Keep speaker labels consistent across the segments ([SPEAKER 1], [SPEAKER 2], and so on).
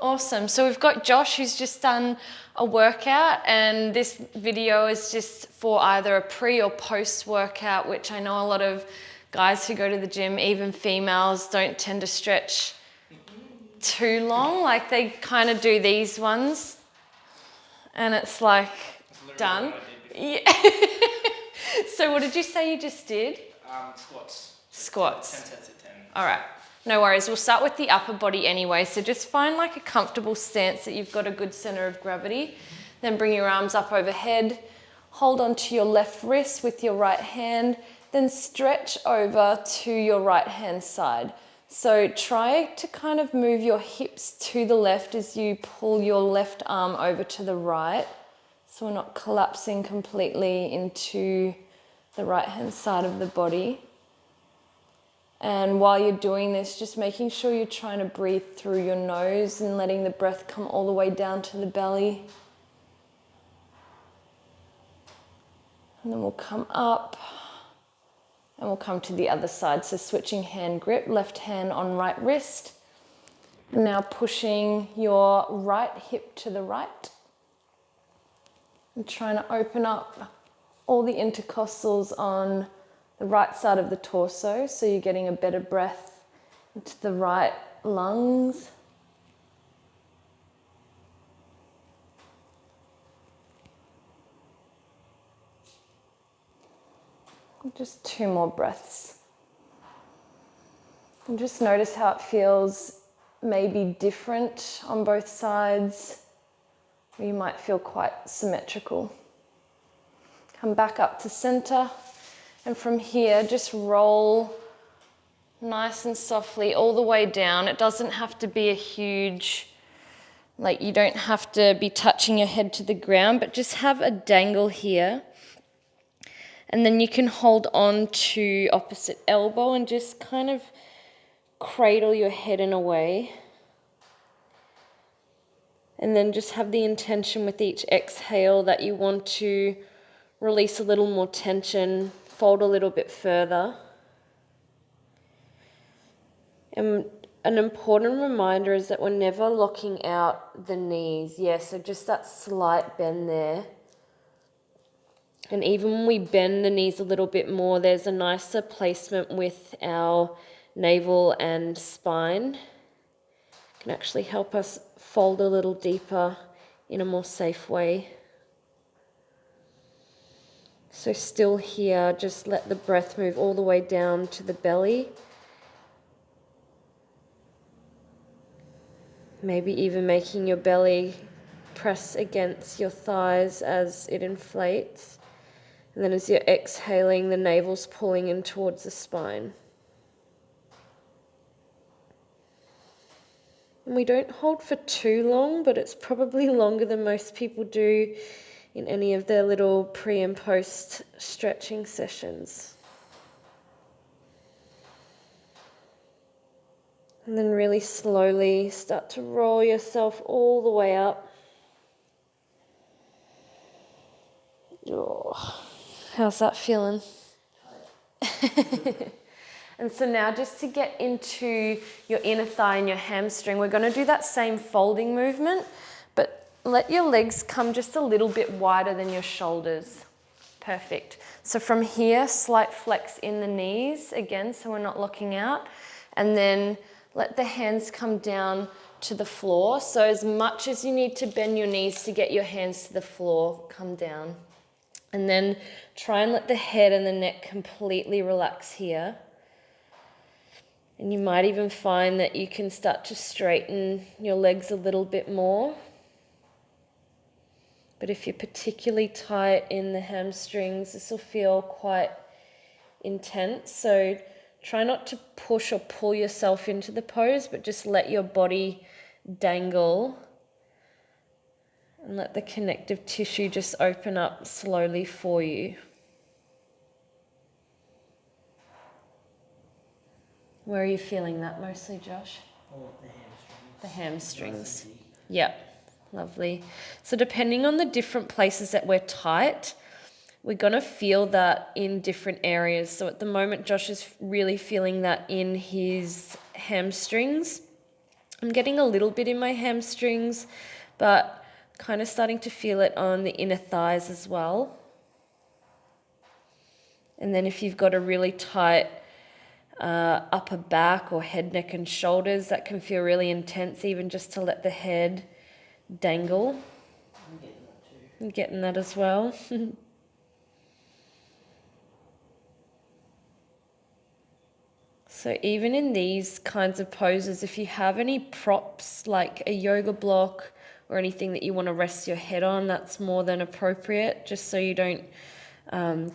[SPEAKER 1] Awesome. So we've got Josh who's just done a workout, and this video is just for either a pre or post workout, which I know a lot of guys who go to the gym, even females, don't tend to stretch too long. Like they kind of do these ones and it's like done. Yeah. So what did you say you just did?
[SPEAKER 2] Squats.
[SPEAKER 1] Squats.
[SPEAKER 2] 10 sets of 10.
[SPEAKER 1] All right. No worries. We'll start with the upper body anyway. So just find like a comfortable stance that you've got a good center of gravity. Then bring your arms up overhead. Hold on to your left wrist with your right hand. Then stretch over to your right hand side. So try to kind of move your hips to the left as you pull your left arm over to the right. So we're not collapsing completely into the right hand side of the body. And while you're doing this, just making sure you're trying to breathe through your nose and letting the breath come all the way down to the belly. And then we'll come up and we'll come to the other side. So switching hand grip, left hand on right wrist. Now pushing your right hip to the right. And trying to open up all the intercostals on the right side of the torso, so you're getting a better breath into the right lungs. Just 2 more breaths. And just notice how it feels maybe different on both sides, or you might feel quite symmetrical. Come back up to center. And from here, just roll nice and softly all the way down. It doesn't have to be a huge, like you don't have to be touching your head to the ground, but just have a dangle here. And then you can hold on to opposite elbow and just kind of cradle your head in a way. And then just have the intention with each exhale that you want to release a little more tension, fold a little bit further. And an important reminder is that we're never locking out the knees. Yeah, so just that slight bend there. And even when we bend the knees a little bit more, there's a nicer placement with our navel and spine. It can actually help us fold a little deeper in a more safe way. So still here, just let the breath move all the way down to the belly. Maybe even making your belly press against your thighs as it inflates. And then as you're exhaling, the navel's pulling in towards the spine. And we don't hold for too long, but it's probably longer than most people do in any of their little pre and post stretching sessions. And then really slowly start to roll yourself all the way up. Oh, how's that feeling? And so now just to get into your inner thigh and your hamstring, we're going to do that same folding movement, but let your legs come just a little bit wider than your shoulders. Perfect. So from here, slight flex in the knees again, so we're not locking out. And then let the hands come down to the floor. So as much as you need to bend your knees to get your hands to the floor, come down. And then try and let the head and the neck completely relax here. And you might even find that you can start to straighten your legs a little bit more. But if you're particularly tight in the hamstrings, this will feel quite intense. So try not to push or pull yourself into the pose, but just let your body dangle and let the connective tissue just open up slowly for you. Where are you feeling that mostly, Josh?
[SPEAKER 2] Oh, the hamstrings.
[SPEAKER 1] The hamstrings. Yep, lovely. So depending on the different places that we're tight, we're going to feel that in different areas. So at the moment, Josh is really feeling that in his hamstrings. I'm getting a little bit in my hamstrings, but kind of starting to feel it on the inner thighs as well. And then if you've got a really tight upper back or head, neck and shoulders, that can feel really intense, even just to let the head dangle.
[SPEAKER 2] I'm getting that too.
[SPEAKER 1] I'm getting that as well. So even in these kinds of poses, if you have any props like a yoga block or anything that you want to rest your head on, that's more than appropriate, just so you don't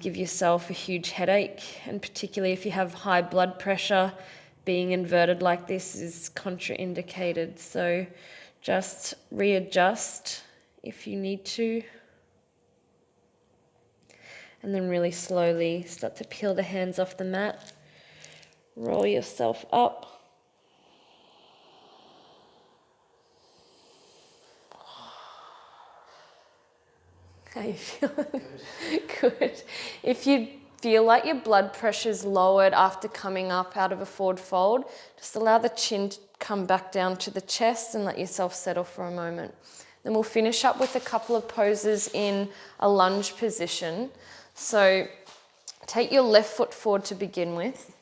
[SPEAKER 1] give yourself a huge headache. And particularly if you have high blood pressure, being inverted like this is contraindicated. So just readjust if you need to. And then really slowly start to peel the hands off the mat. Roll yourself up. How you feeling?
[SPEAKER 2] Good.
[SPEAKER 1] Good. If you feel like your blood pressure's lowered after coming up out of a forward fold, just allow the chin to come back down to the chest and let yourself settle for a moment. Then we'll finish up with a couple of poses in a lunge position. So take your left foot forward to begin with,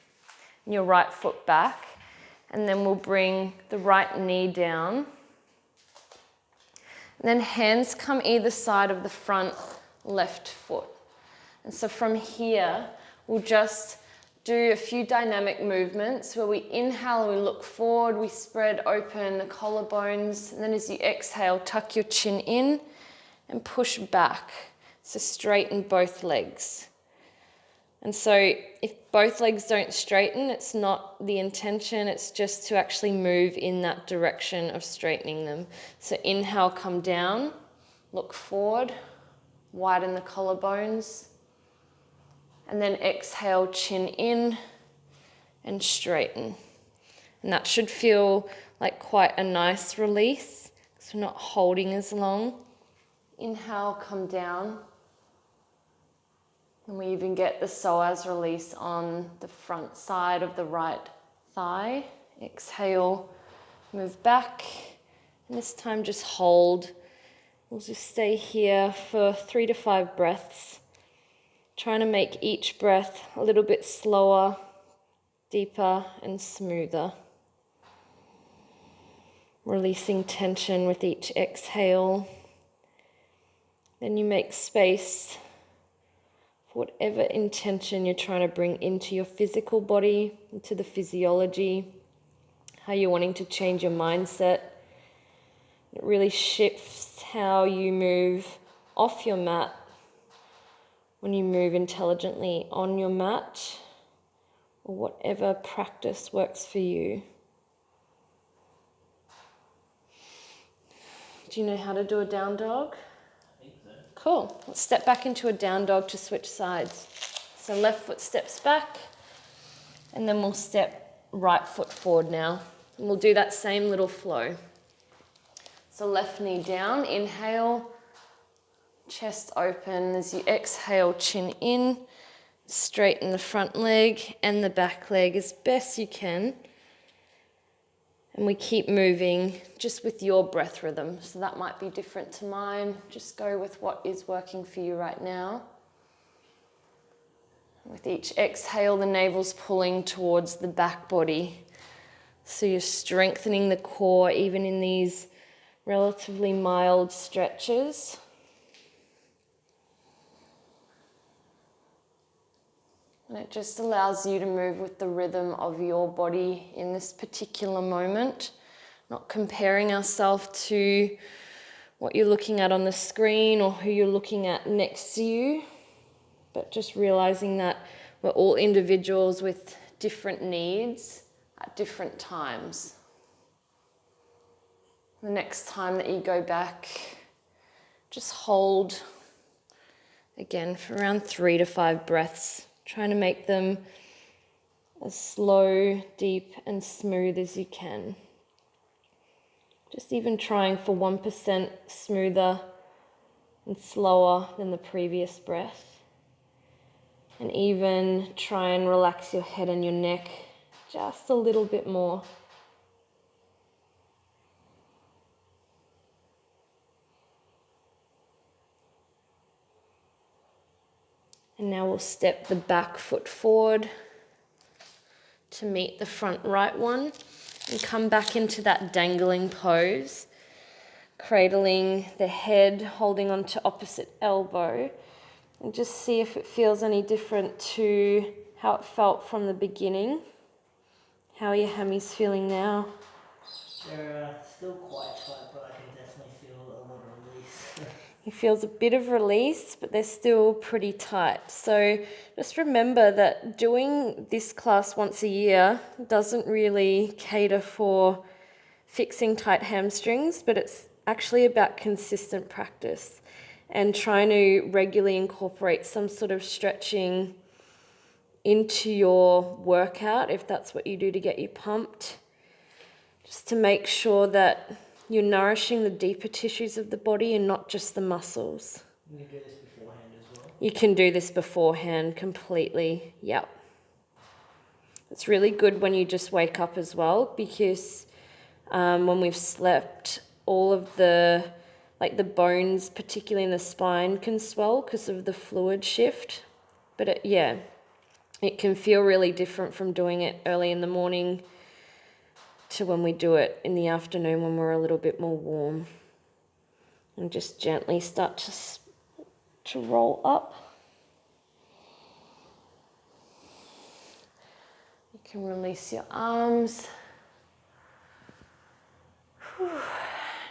[SPEAKER 1] and your right foot back, and then we'll bring the right knee down. And then hands come either side of the front left foot. And so from here, we'll just do a few dynamic movements where we inhale, we look forward, we spread open the collarbones, and then as you exhale, tuck your chin in and push back. So straighten both legs. And so if both legs don't straighten, it's not the intention, it's just to actually move in that direction of straightening them. So inhale, come down, look forward, widen the collarbones, and then exhale, chin in and straighten. And that should feel like quite a nice release, because we're not holding as long. Inhale, come down. And we even get the psoas release on the front side of the right thigh. Exhale, move back. And this time just hold. We'll just stay here for 3 to 5 breaths. Trying to make each breath a little bit slower, deeper and smoother. Releasing tension with each exhale. Then you make space for whatever intention you're trying to bring into your physical body, into the physiology, how you're wanting to change your mindset. It really shifts how you move off your mat when you move intelligently on your mat, or whatever practice works for you. Do you know how to do a down dog?
[SPEAKER 2] I think so.
[SPEAKER 1] Cool. Let's step back into a down dog to switch sides. So left foot steps back, and then we'll step right foot forward now. And we'll do that same little flow. So left knee down, inhale, chest open. As you exhale, chin in, straighten the front leg and the back leg as best you can. And we keep moving just with your breath rhythm. So that might be different to mine. Just go with what is working for you right now. With each exhale, the navel's pulling towards the back body. So you're strengthening the core even in these relatively mild stretches. And it just allows you to move with the rhythm of your body in this particular moment, not comparing ourselves to what you're looking at on the screen or who you're looking at next to you, but just realizing that we're all individuals with different needs at different times. The next time that you go back, just hold again for around 3 to 5 breaths. Trying to make them as slow, deep, and smooth as you can. Just even trying for 1% smoother and slower than the previous breath. And even try and relax your head and your neck just a little bit more. And now we'll step the back foot forward to meet the front right one and come back into that dangling pose, cradling the head, holding onto opposite elbow, and just see if it feels any different to how it felt from the beginning. How are your hammies feeling now?
[SPEAKER 2] They're still quite tight, but I can definitely feel a lot of release.
[SPEAKER 1] It feels a bit of release, but they're still pretty tight. So just remember that doing this class once a year doesn't really cater for fixing tight hamstrings, but it's actually about consistent practice and trying to regularly incorporate some sort of stretching into your workout if that's what you do to get you pumped, just to make sure that you're nourishing the deeper tissues of the body and not just the muscles.
[SPEAKER 2] You can do this beforehand as well.
[SPEAKER 1] You can do this beforehand completely, yep. It's really good when you just wake up as well, because when we've slept, all of the bones, particularly in the spine, can swell because of the fluid shift. But it can feel really different from doing it early in the morning to when we do it in the afternoon when we're a little bit more warm. And just gently start to roll up. You can release your arms.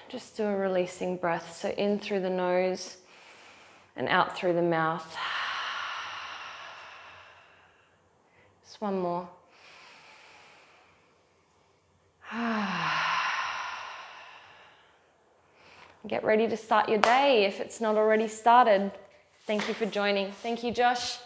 [SPEAKER 1] Just do a releasing breath. So in through the nose and out through the mouth. Just one more. Get ready to start your day if it's not already started. Thank you for joining. Thank you, Josh.